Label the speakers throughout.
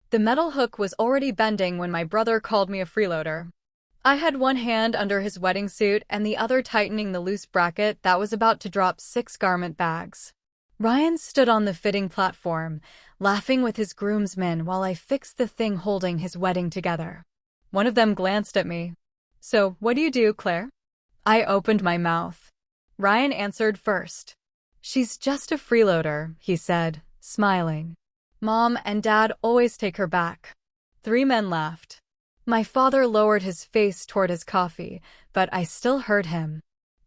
Speaker 1: The metal hook was already bending when my brother called me a freeloader. I had one hand under his wedding suit and the other tightening the loose bracket that was about to drop 6 garment bags. Ryan stood on the fitting platform, laughing with his groomsmen while I fixed the thing holding his wedding together. One of them glanced at me. "So, what do you do, Claire?" I opened my mouth. Ryan answered first. "She's just a freeloader," he said, smiling. "Mom and Dad always take her back." 3 men laughed. My father lowered his face toward his coffee, but I still heard him.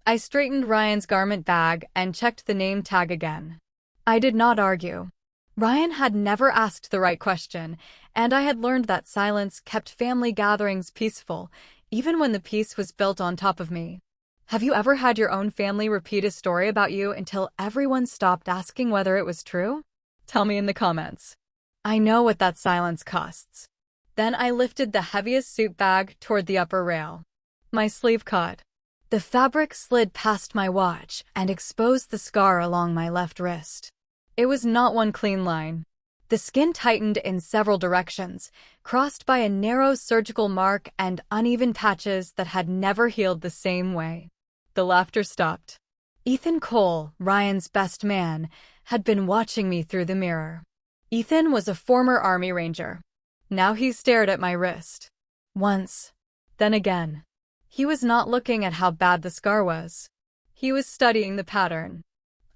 Speaker 1: I straightened Ryan's garment bag and checked the name tag again. I did not argue. Ryan had never asked the right question, and I had learned that silence kept family gatherings peaceful, even when the peace was built on top of me. Have you ever had your own family repeat a story about you until everyone stopped asking whether it was true? Tell me in the comments. I know what that silence costs. Then I lifted the heaviest suit bag toward the upper rail. My sleeve caught. The fabric slid past my watch and exposed the scar along my left wrist. It was not one clean line. The skin tightened in several directions, crossed by a narrow surgical mark and uneven patches that had never healed the same way. The laughter stopped. Ethan Cole, Ryan's best man, had been watching me through the mirror. Ethan was a former Army Ranger. Now he stared at my wrist. Once, then again. He was not looking at how bad the scar was. He was studying the pattern.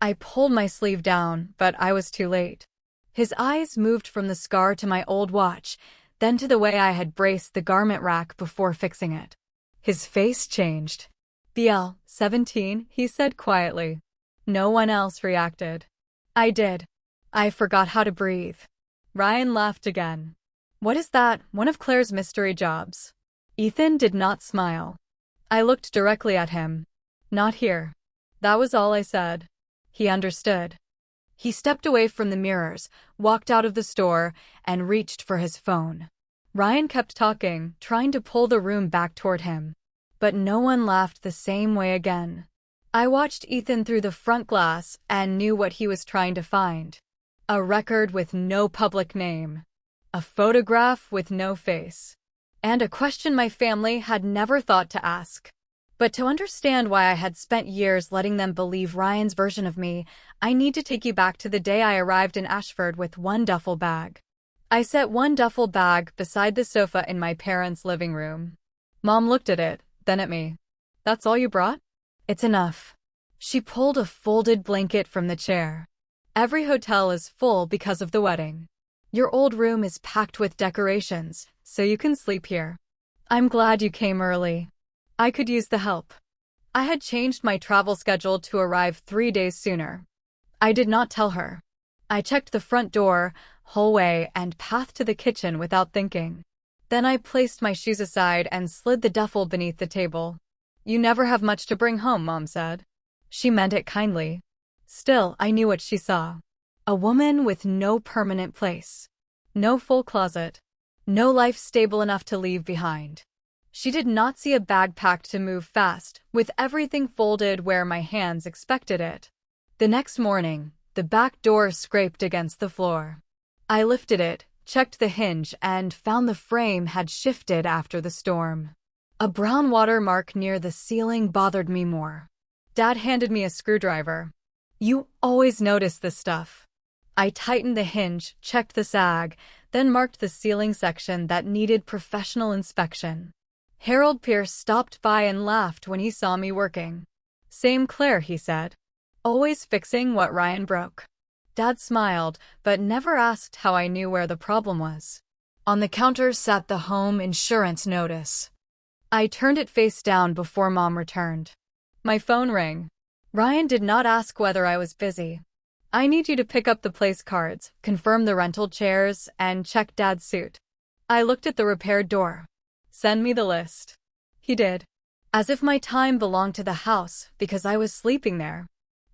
Speaker 1: I pulled my sleeve down, but I was too late. His eyes moved from the scar to my old watch, then to the way I had braced the garment rack before fixing it. His face changed. "BL, 17, he said quietly. No one else reacted. I did. I forgot how to breathe. Ryan laughed again. "What is that? One of Claire's mystery jobs?" Ethan did not smile. I looked directly at him. "Not here." That was all I said. He understood. He stepped away from the mirrors, walked out of the store, and reached for his phone. Ryan kept talking, trying to pull the room back toward him. But no one laughed the same way again. I watched Ethan through the front glass and knew what he was trying to find. A record with no public name. A photograph with no face. And a question my family had never thought to ask. But to understand why I had spent years letting them believe Ryan's version of me, I need to take you back to the day I arrived in Ashford with one duffel bag. I set one duffel bag beside the sofa in my parents' living room. Mom looked at it, then at me. "That's all you brought?" "It's enough." She pulled a folded blanket from the chair. "Every hotel is full because of the wedding. Your old room is packed with decorations, so you can sleep here. I'm glad you came early. I could use the help." I had changed my travel schedule to arrive 3 days sooner. I did not tell her. I checked the front door, hallway, and path to the kitchen without thinking. Then I placed my shoes aside and slid the duffel beneath the table. "You never have much to bring home," Mom said. She meant it kindly. Still, I knew what she saw. A woman with no permanent place. No full closet. No life stable enough to leave behind. She did not see a bag packed to move fast, with everything folded where my hands expected it. The next morning, the back door scraped against the floor. I lifted it, checked the hinge, and found the frame had shifted after the storm. A brown watermark near the ceiling bothered me more. Dad handed me a screwdriver. "You always notice this stuff." I tightened the hinge, checked the sag, then marked the ceiling section that needed professional inspection. Harold Pierce stopped by and laughed when he saw me working. "Same Claire," he said. "Always fixing what Ryan broke." Dad smiled, but never asked how I knew where the problem was. On the counter sat the home insurance notice. I turned it face down before Mom returned. My phone rang. Ryan did not ask whether I was busy. "I need you to pick up the place cards, confirm the rental chairs, and check Dad's suit." I looked at the repaired door. "Send me the list." He did. As if my time belonged to the house, because I was sleeping there.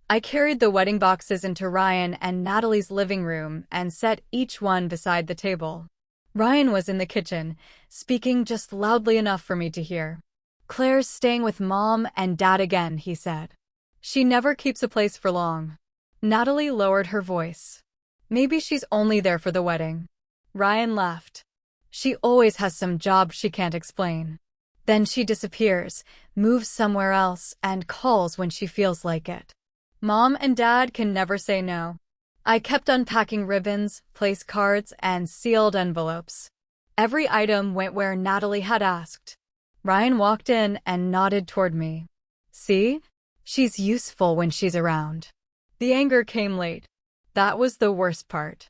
Speaker 1: I carried the wedding boxes into Ryan and Natalie's living room and set each one beside the table. Ryan was in the kitchen, speaking just loudly enough for me to hear. "Claire's staying with Mom and Dad again," he said. "She never keeps a place for long." Natalie lowered her voice. "Maybe she's only there for the wedding." Ryan laughed. She always has some job she can't explain. Then she disappears, moves somewhere else, and calls when she feels like it. Mom and Dad can never say no. I kept unpacking ribbons, place cards, and sealed envelopes. Every item went where Natalie had asked. Ryan walked in and nodded toward me. See? She's useful when she's around. The anger came late. That was the worst part.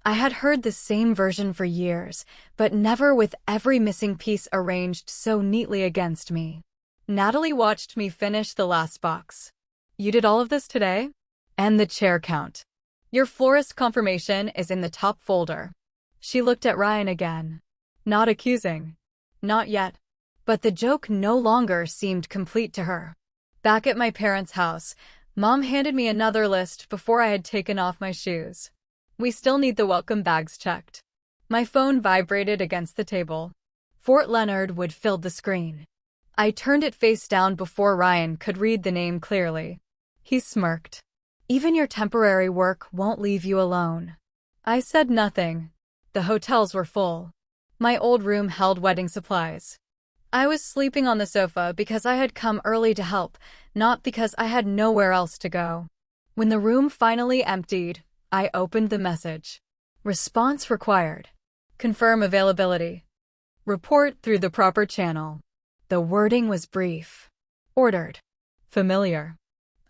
Speaker 1: I had heard the same version for years, but never with every missing piece arranged so neatly against me. Natalie watched me finish the last box. You did all of this today? And the chair count. Your florist confirmation is in the top folder. She looked at Ryan again. Not accusing. Not yet. But the joke no longer seemed complete to her. Back at my parents' house, Mom handed me another list before I had taken off my shoes. We still need the welcome bags checked. My phone vibrated against the table. Fort Leonard Wood filled the screen. I turned it face down before Ryan could read the name clearly. He smirked. Even your temporary work won't leave you alone. I said nothing. The hotels were full. My old room held wedding supplies. I was sleeping on the sofa because I had come early to help, not because I had nowhere else to go. When the room finally emptied, I opened the message. Response required. Confirm availability. Report through the proper channel. The wording was brief. Ordered. Familiar.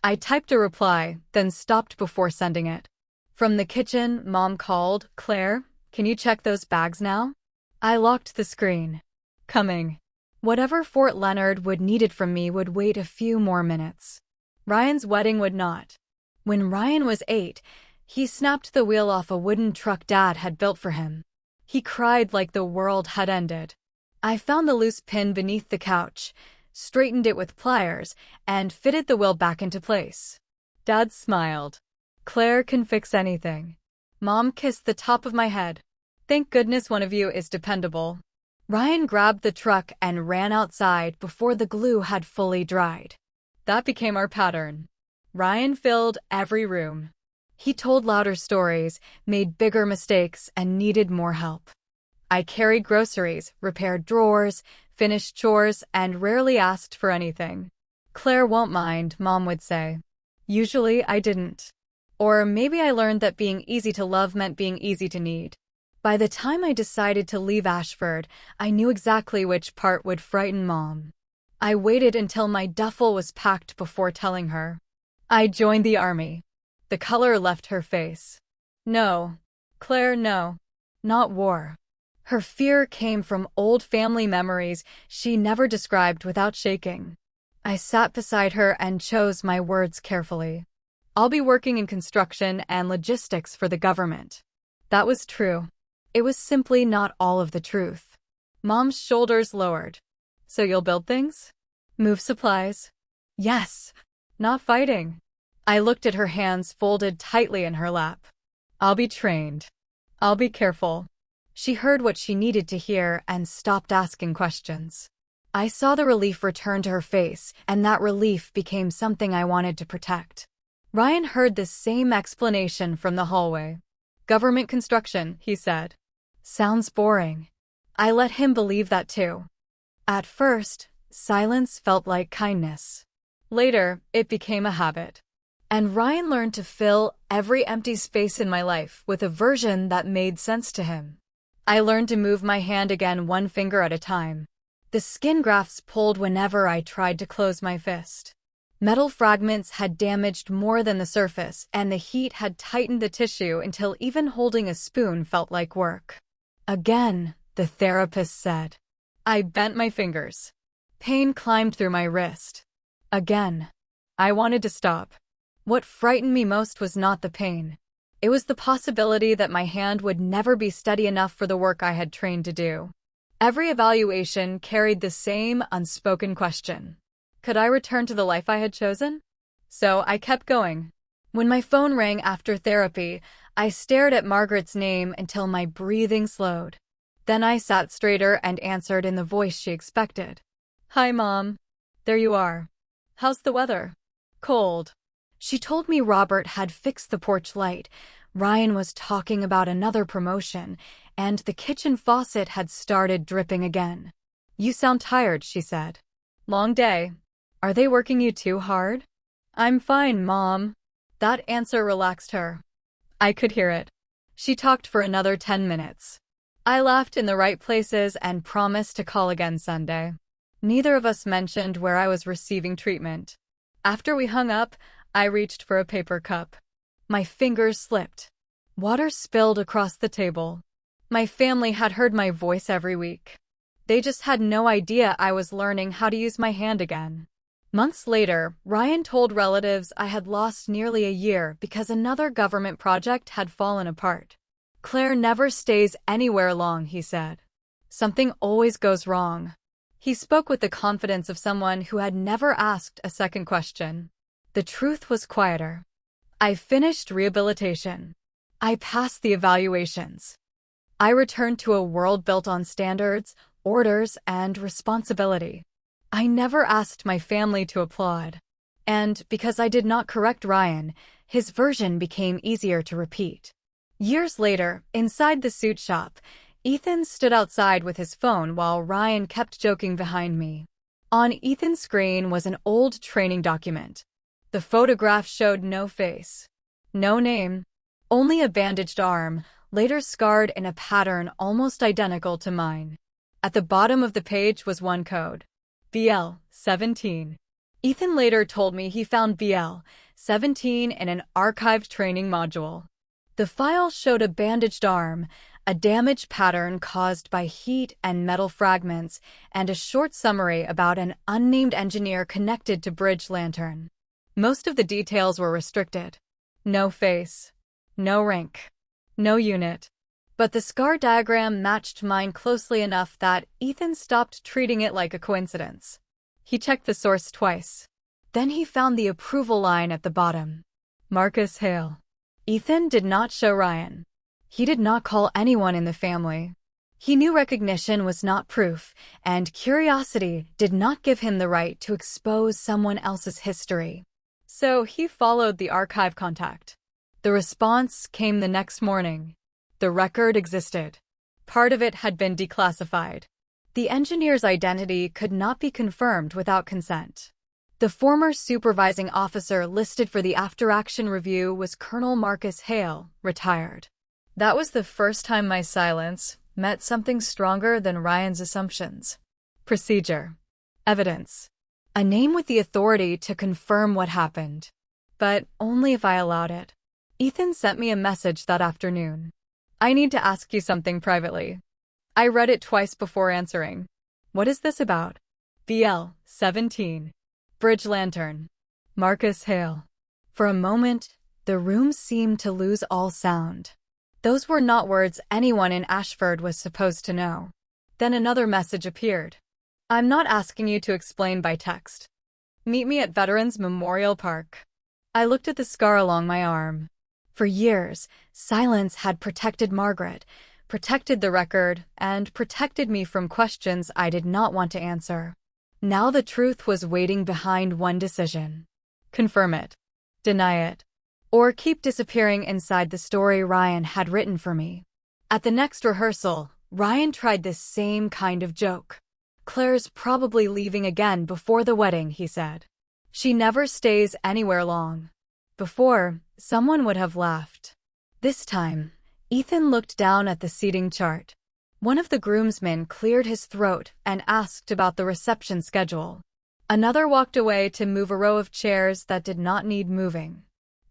Speaker 1: I typed a reply, then stopped before sending it. From the kitchen, Mom called, Claire, can you check those bags now? I locked the screen. Coming. Whatever Fort Leonard Wood needed from me would wait a few more minutes. Ryan's wedding would not. When Ryan was 8, he snapped the wheel off a wooden truck Dad had built for him. He cried like the world had ended. I found the loose pin beneath the couch, straightened it with pliers, and fitted the wheel back into place. Dad smiled. Claire can fix anything. Mom kissed the top of my head. Thank goodness one of you is dependable. Ryan grabbed the truck and ran outside before the glue had fully dried. That became our pattern. Ryan filled every room. He told louder stories, made bigger mistakes, and needed more help. I carried groceries, repaired drawers, finished chores, and rarely asked for anything. Claire won't mind, Mom would say. Usually I didn't. Or maybe I learned that being easy to love meant being easy to need. By the time I decided to leave Ashford, I knew exactly which part would frighten Mom. I waited until my duffel was packed before telling her. I joined the army. The color left her face. No, Claire, no. Not war. Her fear came from old family memories she never described without shaking. I sat beside her and chose my words carefully. I'll be working in construction and logistics for the government. That was true. It was simply not all of the truth. Mom's shoulders lowered. So you'll build things? Move supplies? Yes. Not fighting. I looked at her hands folded tightly in her lap. I'll be trained. I'll be careful. She heard what she needed to hear and stopped asking questions. I saw the relief return to her face, and that relief became something I wanted to protect. Ryan heard the same explanation from the hallway. Government construction, he said. Sounds boring. I let him believe that too. At first, silence felt like kindness. Later, it became a habit. And Ryan learned to fill every empty space in my life with a version that made sense to him. I learned to move my hand again one finger at a time. The skin grafts pulled whenever I tried to close my fist. Metal fragments had damaged more than the surface, and the heat had tightened the tissue until even holding a spoon felt like work. Again, the therapist said. I bent my fingers. Pain climbed through my wrist. Again. I wanted to stop. What frightened me most was not the pain. It was the possibility that my hand would never be steady enough for the work I had trained to do. Every evaluation carried the same unspoken question. Could I return to the life I had chosen? So I kept going. When my phone rang after therapy, I stared at Margaret's name until my breathing slowed. Then I sat straighter and answered in the voice she expected. Hi, Mom. There you are. How's the weather? Cold. She told me Robert had fixed the porch light, Ryan was talking about another promotion, and the kitchen faucet had started dripping again. "You sound tired," she said. "Long day. Are they working you too hard?" "I'm fine, Mom." That answer relaxed her. I could hear it. She talked for another 10 minutes. I laughed in the right places and promised to call again Sunday. Neither of us mentioned where I was receiving treatment. After we hung up, I reached for a paper cup. My fingers slipped. Water spilled across the table. My family had heard my voice every week. They just had no idea I was learning how to use my hand again. Months later, Ryan told relatives I had lost nearly a year because another government project had fallen apart. "Claire never stays anywhere long," he said. "Something always goes wrong." He spoke with the confidence of someone who had never asked a second question. The truth was quieter. I finished rehabilitation. I passed the evaluations. I returned to a world built on standards, orders, and responsibility. I never asked my family to applaud. And because I did not correct Ryan, his version became easier to repeat. Years later, inside the suit shop, Ethan stood outside with his phone while Ryan kept joking behind me. On Ethan's screen was an old training document. The photograph showed no face, no name, only a bandaged arm, later scarred in a pattern almost identical to mine. At the bottom of the page was one code: BL-17. Ethan later told me he found BL-17 in an archived training module. The file showed a bandaged arm, a damage pattern caused by heat and metal fragments, and a short summary about an unnamed engineer connected to Bridge Lantern. Most of the details were restricted. No face, no rank, no unit. But the scar diagram matched mine closely enough that Ethan stopped treating it like a coincidence. He checked the source twice. Then he found the approval line at the bottom. Marcus Hale. Ethan did not show Ryan. He did not call anyone in the family. He knew recognition was not proof, and curiosity did not give him the right to expose someone else's history. So he followed the archive contact. The response came the next morning. The record existed. Part of it had been declassified. The engineer's identity could not be confirmed without consent. The former supervising officer listed for the after-action review was Colonel Marcus Hale, retired. That was the first time my silence met something stronger than Ryan's assumptions. Procedure. Evidence. A name with the authority to confirm what happened. But only if I allowed it. Ethan sent me a message that afternoon. "I need to ask you something privately." I read it twice before answering. "What is this about?" BL-17. Bridge Lantern. Marcus Hale. For a moment, the room seemed to lose all sound. Those were not words anyone in Ashford was supposed to know. Then another message appeared. "I'm not asking you to explain by text. Meet me at Veterans Memorial Park." I looked at the scar along my arm. For years, silence had protected Margaret, protected the record, and protected me from questions I did not want to answer. Now the truth was waiting behind one decision. Confirm it. Deny it. Or keep disappearing inside the story Ryan had written for me. At the next rehearsal, Ryan tried this same kind of joke. "Claire's probably leaving again before the wedding," he said. "She never stays anywhere long." Before, someone would have laughed. This time, Ethan looked down at the seating chart. One of the groomsmen cleared his throat and asked about the reception schedule. Another walked away to move a row of chairs that did not need moving.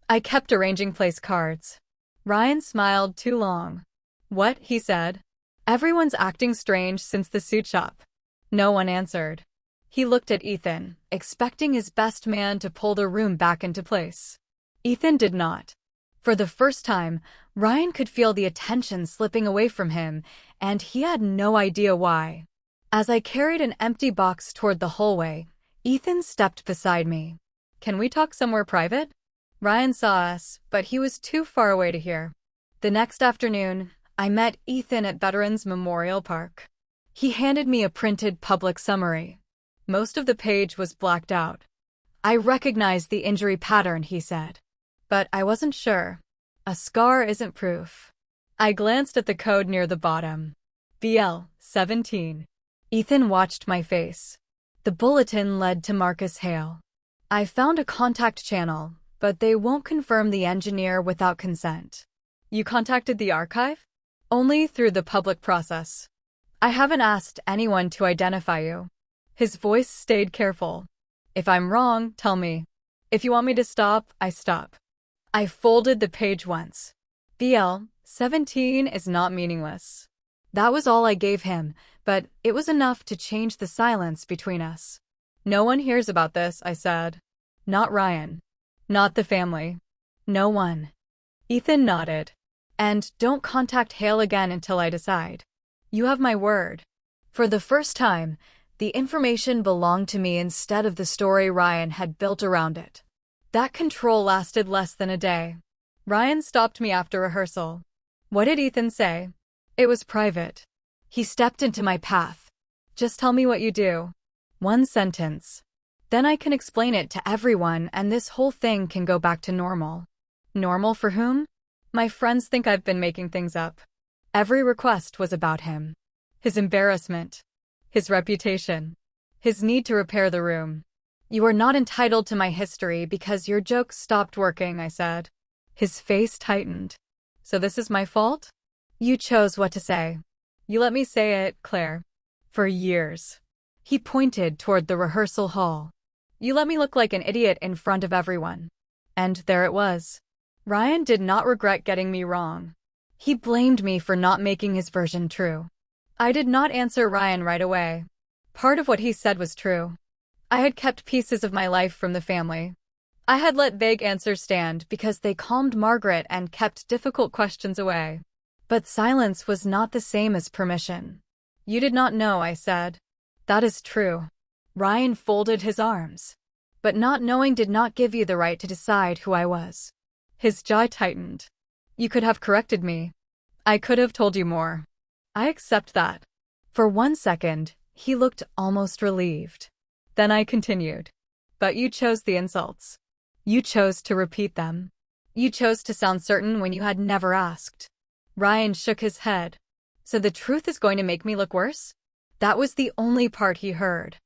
Speaker 1: I kept arranging place cards. Ryan smiled too long. "What?" he said. "Everyone's acting strange since the suit shop." No one answered. He looked at Ethan, expecting his best man to pull the room back into place. Ethan did not. For the first time, Ryan could feel the attention slipping away from him, and he had no idea why. As I carried an empty box toward the hallway, Ethan stepped beside me. "Can we talk somewhere private?" Ryan saw us, but he was too far away to hear. The next afternoon, I met Ethan at Veterans Memorial Park. He handed me a printed public summary. Most of the page was blacked out. "I recognized the injury pattern," he said. "But I wasn't sure. A scar isn't proof." I glanced at the code near the bottom. BL 17. Ethan watched my face. The bulletin led to Marcus Hale. I found a contact channel, but they won't confirm the engineer without consent. You contacted the archive? Only through the public process. I haven't asked anyone to identify you. His voice stayed careful. If I'm wrong, tell me. If you want me to stop, I stop. I folded the page once. BL 17 is not meaningless. That was all I gave him, but it was enough to change the silence between us. No one hears about this, I said. Not Ryan. Not the family. No one. Ethan nodded. And don't contact Hale again until I decide. You have my word. For the first time, the information belonged to me instead of the story Ryan had built around it. That control lasted less than a day. Ryan stopped me after rehearsal. What did Ethan say? It was private. He stepped into my path. Just tell me what you do. One sentence. Then I can explain it to everyone and this whole thing can go back to normal. Normal for whom? My friends think I've been making things up. Every request was about him. His embarrassment. His reputation. His need to repair the room. You are not entitled to my history because your jokes stopped working, I said. His face tightened. So this is my fault? You chose what to say. You let me say it, Claire. For years. He pointed toward the rehearsal hall. You let me look like an idiot in front of everyone. And there it was. Ryan did not regret getting me wrong. He blamed me for not making his version true. I did not answer Ryan right away. Part of what he said was true. I had kept pieces of my life from the family. I had let vague answers stand because they calmed Margaret and kept difficult questions away. But silence was not the same as permission. You did not know, I said. That is true. Ryan folded his arms. But not knowing did not give you the right to decide who I was. His jaw tightened. You could have corrected me. I could have told you more. I accept that. For 1 second, he looked almost relieved. Then I continued. But you chose the insults. You chose to repeat them. You chose to sound certain when you had never asked. Ryan shook his head. So the truth is going to make me look worse? That was the only part he heard.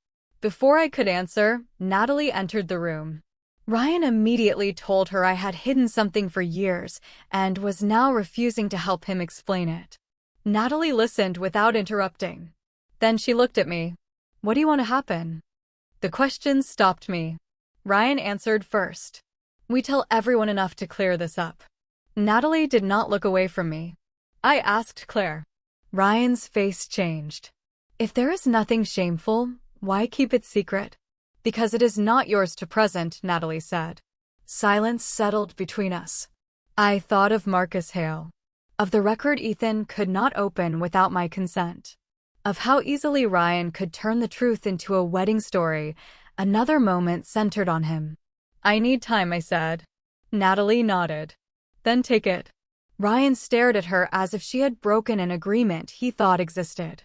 Speaker 1: Before I could answer, Natalie entered the room. Ryan immediately told her I had hidden something for years and was now refusing to help him explain it. Natalie listened without interrupting. Then she looked at me. What do you want to happen? The question stopped me. Ryan answered first. We tell everyone enough to clear this up. Natalie did not look away from me. I asked Claire. Ryan's face changed. If there is nothing shameful, why keep it secret? Because it is not yours to present, Natalie said. Silence settled between us. I thought of Marcus Hale. Of the record Ethan could not open without my consent. Of how easily Ryan could turn the truth into a wedding story, another moment centered on him. I need time, I said. Natalie nodded. Then take it. Ryan stared at her as if she had broken an agreement he thought existed.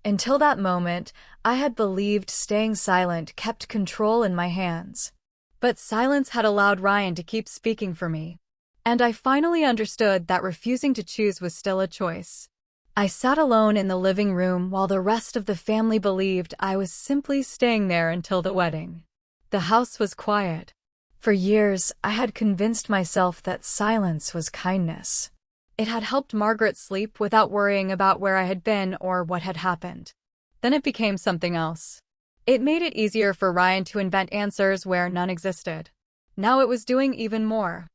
Speaker 1: Until that moment, I had believed staying silent kept control in my hands. But silence had allowed Ryan to keep speaking for me. And I finally understood that refusing to choose was still a choice. I sat alone in the living room while the rest of the family believed I was simply staying there until the wedding. The house was quiet. For years, I had convinced myself that silence was kindness. It had helped Margaret sleep without worrying about where I had been or what had happened. Then it became something else. It made it easier for Ryan to invent answers where none existed. Now it was doing even more.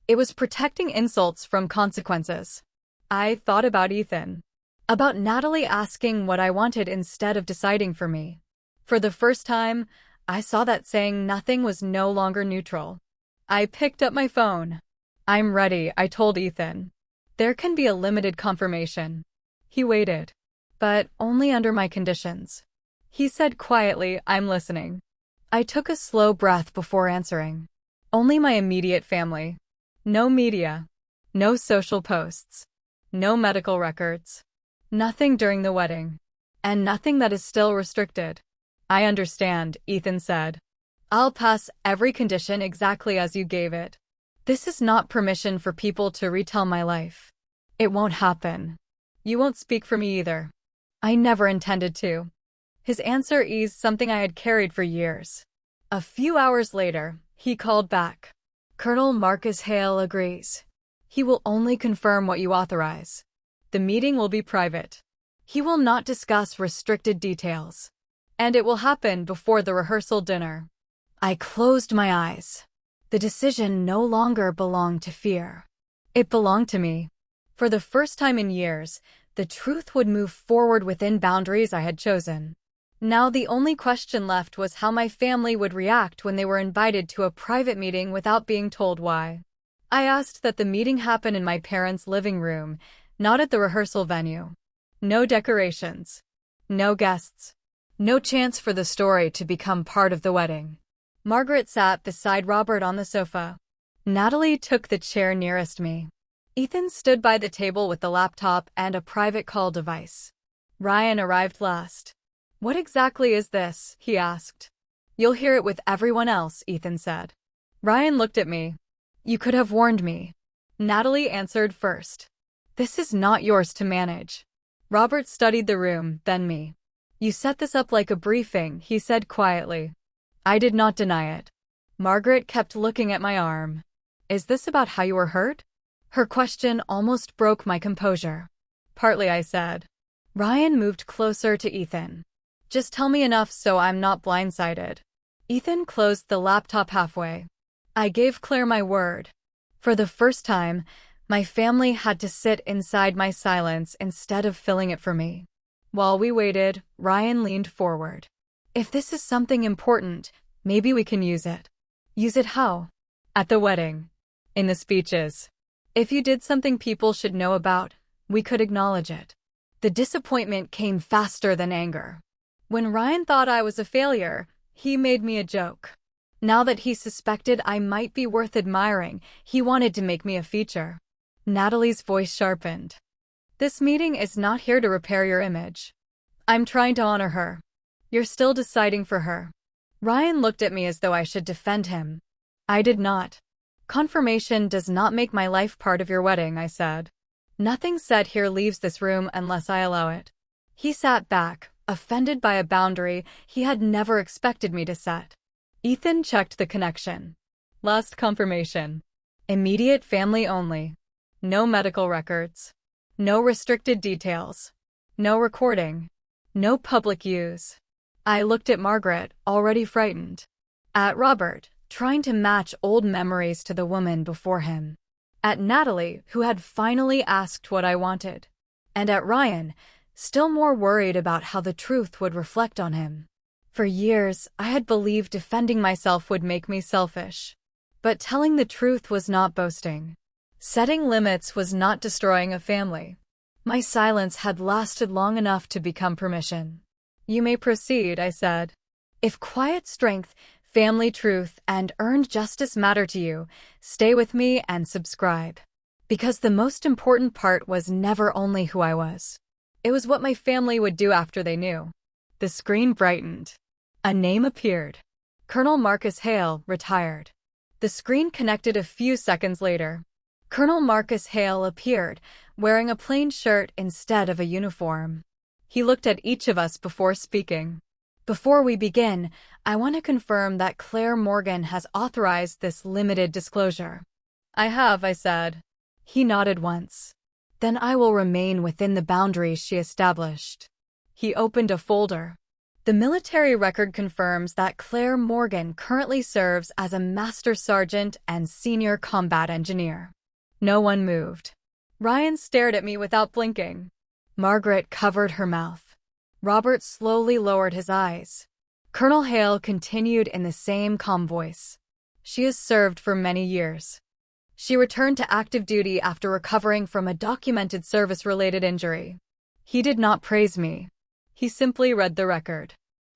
Speaker 1: It was protecting insults from consequences. I thought about Ethan. About Natalie asking what I wanted instead of deciding for me. For the first time, I saw that saying nothing was no longer neutral. I picked up my phone. I'm ready, I told Ethan. There can be a limited confirmation. He waited. But only under my conditions. He said quietly, I'm listening. I took a slow breath before answering. Only my immediate family. No media. No social posts. No medical records. Nothing during the wedding. And nothing that is still restricted. I understand, Ethan said. I'll pass every condition exactly as you gave it. This is not permission for people to retell my life. It won't happen. You won't speak for me either. I never intended to. His answer eased something I had carried for years. A few hours later, he called back. Colonel Marcus Hale agrees. He will only confirm what you authorize. The meeting will be private. He will not discuss restricted details. And it will happen before the rehearsal dinner. I closed my eyes. The decision no longer belonged to fear. It belonged to me. For the first time in years, the truth would move forward within boundaries I had chosen. Now the only question left was how my family would react when they were invited to a private meeting without being told why. I asked that the meeting happen in my parents' living room, not at the rehearsal venue. No decorations. No guests. No chance for the story to become part of the wedding. Margaret sat beside Robert on the sofa. Natalie took the chair nearest me. Ethan stood by the table with the laptop and a private call device. Ryan arrived last. What exactly is this? He asked. You'll hear it with everyone else, Ethan said. Ryan looked at me. You could have warned me. Natalie answered first. This is not yours to manage. Robert studied the room, then me. You set this up like a briefing, he said quietly. I did not deny it. Margaret kept looking at my arm. Is this about how you were hurt? Her question almost broke my composure. Partly, I said. Ryan moved closer to Ethan. Just tell me enough so I'm not blindsided. Ethan closed the laptop halfway. I gave Claire my word. For the first time, my family had to sit inside my silence instead of filling it for me. While we waited, Ryan leaned forward. If this is something important, maybe we can use it. Use it how? At the wedding. In the speeches. If you did something people should know about, we could acknowledge it. The disappointment came faster than anger. When Ryan thought I was a failure, he made me a joke. Now that he suspected I might be worth admiring, he wanted to make me a feature. Natalie's voice sharpened. This meeting is not here to repair your image. I'm trying to honor her. You're still deciding for her. Ryan looked at me as though I should defend him. I did not. Confirmation does not make my life part of your wedding, I said. Nothing said here leaves this room unless I allow it. He sat back, offended by a boundary he had never expected me to set. Ethan checked the connection. Last confirmation. Immediate family only. No medical records. No restricted details. No recording. No public use. I looked at Margaret, already frightened. At Robert, trying to match old memories to the woman before him. At Natalie, who had finally asked what I wanted. And at Ryan, still more worried about how the truth would reflect on him. For years, I had believed defending myself would make me selfish. But telling the truth was not boasting. Setting limits was not destroying a family. My silence had lasted long enough to become permission. You may proceed, I said. If quiet strength, family truth, and earned justice matter to you, stay with me and subscribe. Because the most important part was never only who I was. It was what my family would do after they knew. The screen brightened. A name appeared. Colonel Marcus Hale, retired. The screen connected a few seconds later. Colonel Marcus Hale appeared, wearing a plain shirt instead of a uniform. He looked at each of us before speaking. Before we begin, I want to confirm that Claire Morgan has authorized this limited disclosure. I have, I said. He nodded once. Then I will remain within the boundaries she established. He opened a folder. The military record confirms that Claire Morgan currently serves as a master sergeant and senior combat engineer. No one moved. Ryan stared at me without blinking. Margaret covered her mouth. Robert slowly lowered his eyes. Colonel Hale continued in the same calm voice. She has served for many years. She returned to active duty after recovering from a documented service-related injury. He did not praise me. He simply read the record.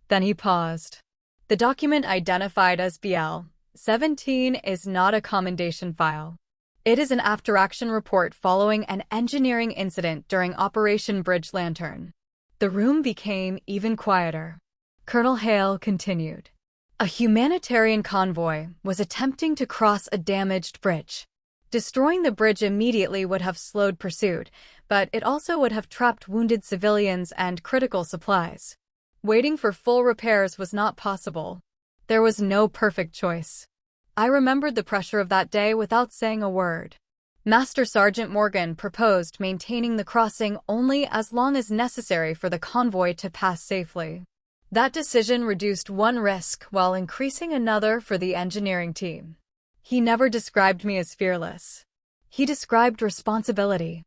Speaker 1: Then he paused. The document identified as BL-17 is not a commendation file. It is an after-action report following an engineering incident during Operation Bridge Lantern. The room became even quieter. Colonel Hale continued. A humanitarian convoy was attempting to cross a damaged bridge. Destroying the bridge immediately would have slowed pursuit, but it also would have trapped wounded civilians and critical supplies. Waiting for full repairs was not possible. There was no perfect choice. I remembered the pressure of that day without saying a word. Master Sergeant Morgan proposed maintaining the crossing only as long as necessary for the convoy to pass safely. That decision reduced one risk while increasing another for the engineering team. He never described me as fearless. He described responsibility.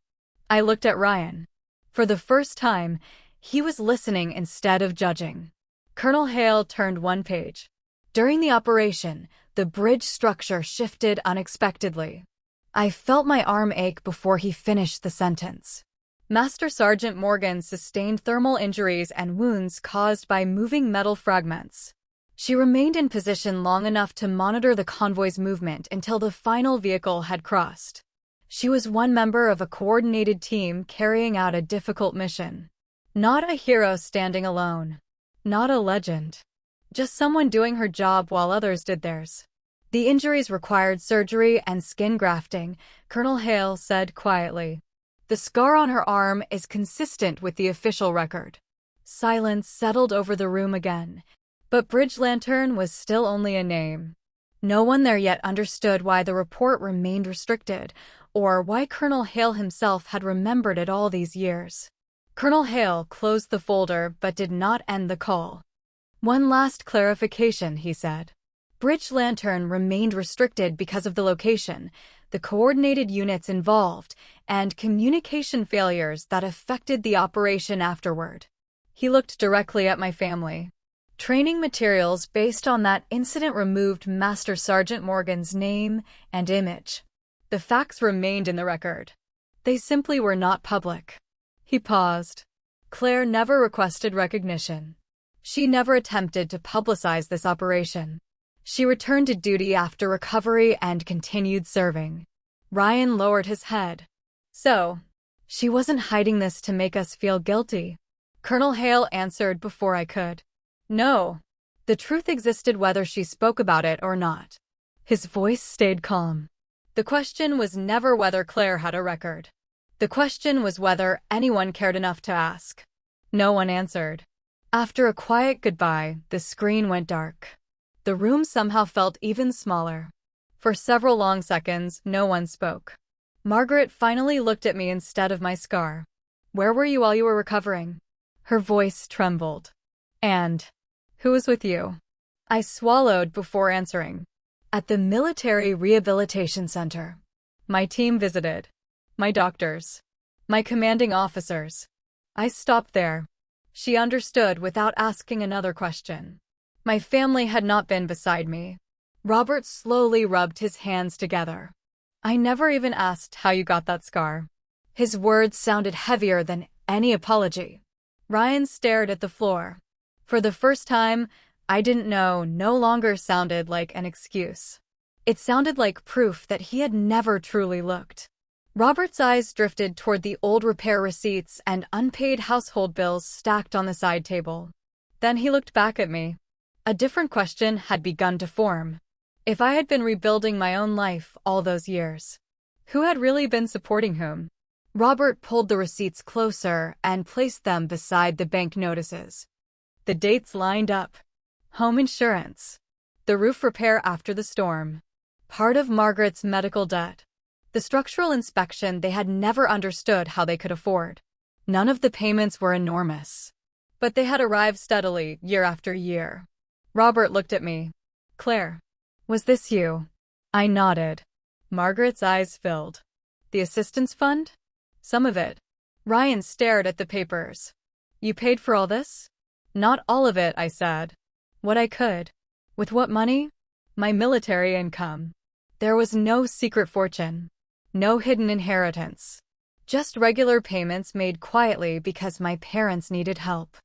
Speaker 1: I looked at Ryan. For the first time, he was listening instead of judging. Colonel Hale turned one page. During the operation, the bridge structure shifted unexpectedly. I felt my arm ache before he finished the sentence. Master Sergeant Morgan sustained thermal injuries and wounds caused by moving metal fragments. She remained in position long enough to monitor the convoy's movement until the final vehicle had crossed. She was one member of a coordinated team carrying out a difficult mission. Not a hero standing alone. Not a legend. Just someone doing her job while others did theirs. The injuries required surgery and skin grafting, Colonel Hale said quietly. The scar on her arm is consistent with the official record. Silence settled over the room again, but Bridge Lantern was still only a name. No one there yet understood why the report remained restricted, or why Colonel Hale himself had remembered it all these years. Colonel Hale closed the folder but did not end the call. One last clarification, he said. Bridge Lantern remained restricted because of the location, the coordinated units involved, and communication failures that affected the operation afterward. He looked directly at my family. Training materials based on that incident removed Master Sergeant Morgan's name and image. The facts remained in the record. They simply were not public. He paused. Claire never requested recognition. She never attempted to publicize this operation. She returned to duty after recovery and continued serving. Ryan lowered his head. So, she wasn't hiding this to make us feel guilty. Colonel Hale answered before I could. No. The truth existed whether she spoke about it or not. His voice stayed calm. The question was never whether Claire had a record. The question was whether anyone cared enough to ask. No one answered. After a quiet goodbye, the screen went dark. The room somehow felt even smaller. For several long seconds, no one spoke. Margaret finally looked at me instead of my scar. Where were you while you were recovering? Her voice trembled. And who was with you? I swallowed before answering. At the Military Rehabilitation Center. My team visited. My doctors. My commanding officers. I stopped there. She understood without asking another question. My family had not been beside me. Robert slowly rubbed his hands together. I never even asked how you got that scar. His words sounded heavier than any apology. Ryan stared at the floor. For the first time, I didn't know no longer sounded like an excuse. It sounded like proof that he had never truly looked. Robert's eyes drifted toward the old repair receipts and unpaid household bills stacked on the side table. Then he looked back at me. A different question had begun to form. If I had been rebuilding my own life all those years, who had really been supporting whom? Robert pulled the receipts closer and placed them beside the bank notices. The dates lined up. Home insurance. The roof repair after the storm. Part of Margaret's medical debt. The structural inspection they had never understood how they could afford. None of the payments were enormous, but they had arrived steadily year after year. Robert looked at me. Claire, was this you? I nodded. Margaret's eyes filled. The assistance fund? Some of it. Ryan stared at the papers. You paid for all this? Not all of it, I said. What I could. With what money? My military income. There was no secret fortune. No hidden inheritance. Just regular payments made quietly because my parents needed help.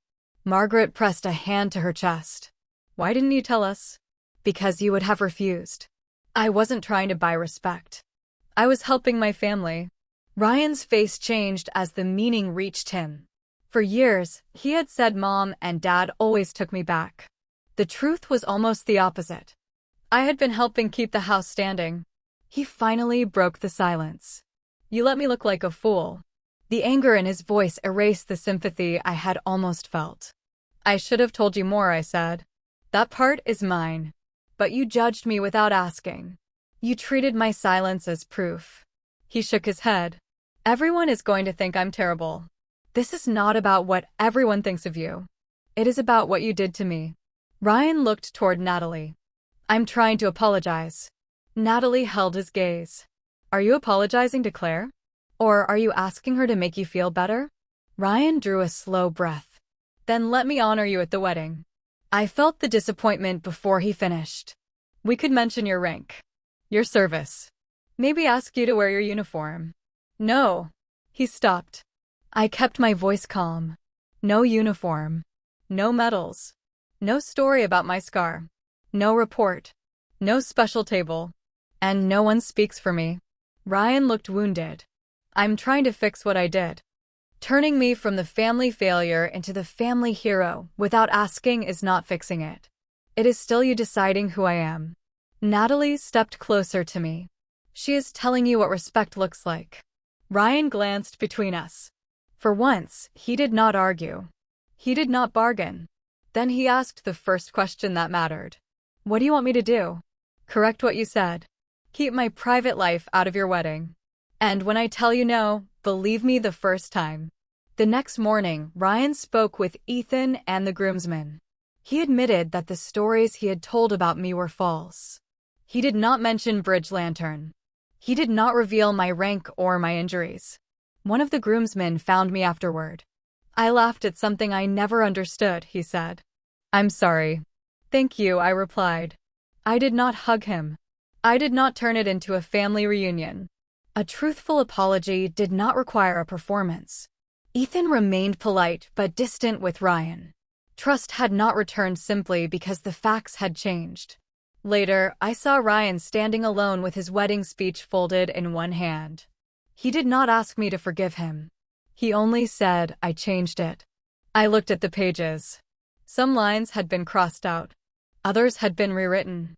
Speaker 1: Margaret pressed a hand to her chest. Why didn't you tell us? Because you would have refused. I wasn't trying to buy respect. I was helping my family. Ryan's face changed as the meaning reached him. For years, he had said Mom and Dad always took me back. The truth was almost the opposite. I had been helping keep the house standing. He finally broke the silence. You let me look like a fool. The anger in his voice erased the sympathy I had almost felt. I should have told you more, I said. That part is mine. But you judged me without asking. You treated my silence as proof. He shook his head. Everyone is going to think I'm terrible. This is not about what everyone thinks of you. It is about what you did to me. Ryan looked toward Natalie. I'm trying to apologize. Natalie held his gaze. Are you apologizing to Claire? Or are you asking her to make you feel better? Ryan drew a slow breath. Then let me honor you at the wedding. I felt the disappointment before he finished. We could mention your rank. Your service. Maybe ask you to wear your uniform. No. He stopped. I kept my voice calm. No uniform. No medals. No story about my scar. No report. No special table. And no one speaks for me. Ryan looked wounded. I'm trying to fix what I did. Turning me from the family failure into the family hero without asking is not fixing it. It is still you deciding who I am. Natalie stepped closer to me. She is telling you what respect looks like. Ryan glanced between us. For once, he did not argue. He did not bargain. Then he asked the first question that mattered. What do you want me to do? Correct what you said. Keep my private life out of your wedding. And when I tell you no, believe me the first time. The next morning, Ryan spoke with Ethan and the groomsmen. He admitted that the stories he had told about me were false. He did not mention Bridge Lantern. He did not reveal my rank or my injuries. One of the groomsmen found me afterward. I laughed at something I never understood, he said. I'm sorry. Thank you, I replied. I did not hug him. I did not turn it into a family reunion. A truthful apology did not require a performance. Ethan remained polite but distant with Ryan. Trust had not returned simply because the facts had changed. Later, I saw Ryan standing alone with his wedding speech folded in one hand. He did not ask me to forgive him. He only said, I changed it. I looked at the pages. Some lines had been crossed out. Others had been rewritten.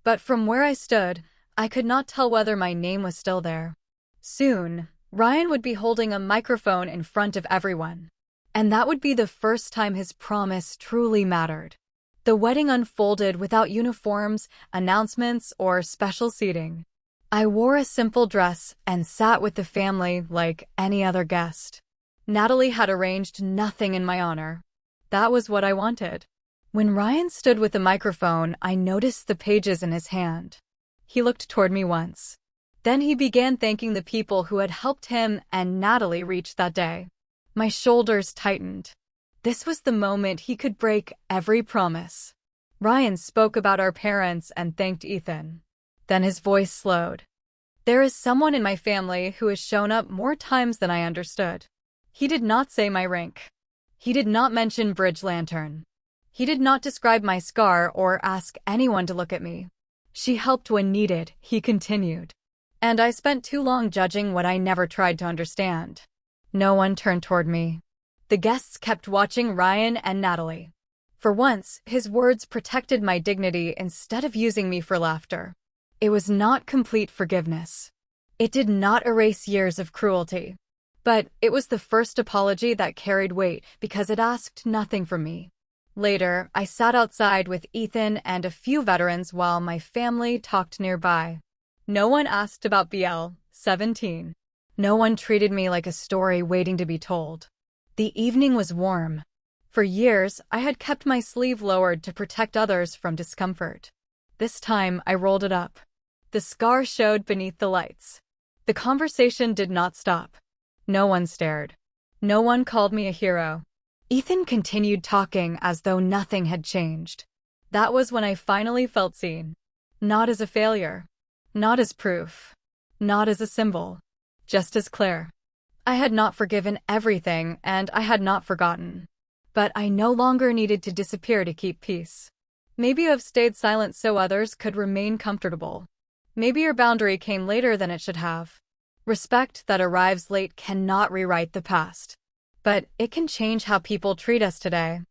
Speaker 1: But from where I stood, I could not tell whether my name was still there. Soon, Ryan would be holding a microphone in front of everyone. And that would be the first time his promise truly mattered. The wedding unfolded without uniforms, announcements, or special seating. I wore a simple dress and sat with the family like any other guest. Natalie had arranged nothing in my honor. That was what I wanted. When Ryan stood with the microphone, I noticed the pages in his hand. He looked toward me once. Then he began thanking the people who had helped him and Natalie reach that day. My shoulders tightened. This was the moment he could break every promise. Ryan spoke about our parents and thanked Ethan. Then his voice slowed. There is someone in my family who has shown up more times than I understood. He did not say my rank. He did not mention Bridge Lantern. He did not describe my scar or ask anyone to look at me. She helped when needed, he continued. And I spent too long judging what I never tried to understand. No one turned toward me. The guests kept watching Ryan and Natalie. For once, his words protected my dignity instead of using me for laughter. It was not complete forgiveness. It did not erase years of cruelty. But it was the first apology that carried weight because it asked nothing from me. Later, I sat outside with Ethan and a few veterans while my family talked nearby. No one asked about BL, 17. No one treated me like a story waiting to be told. The evening was warm. For years, I had kept my sleeve lowered to protect others from discomfort. This time, I rolled it up. The scar showed beneath the lights. The conversation did not stop. No one stared. No one called me a hero. Ethan continued talking as though nothing had changed. That was when I finally felt seen. Not as a failure. Not as proof. Not as a symbol. Just as Claire. I had not forgiven everything, and I had not forgotten. But I no longer needed to disappear to keep peace. Maybe you have stayed silent so others could remain comfortable. Maybe your boundary came later than it should have. Respect that arrives late cannot rewrite the past. But it can change how people treat us today.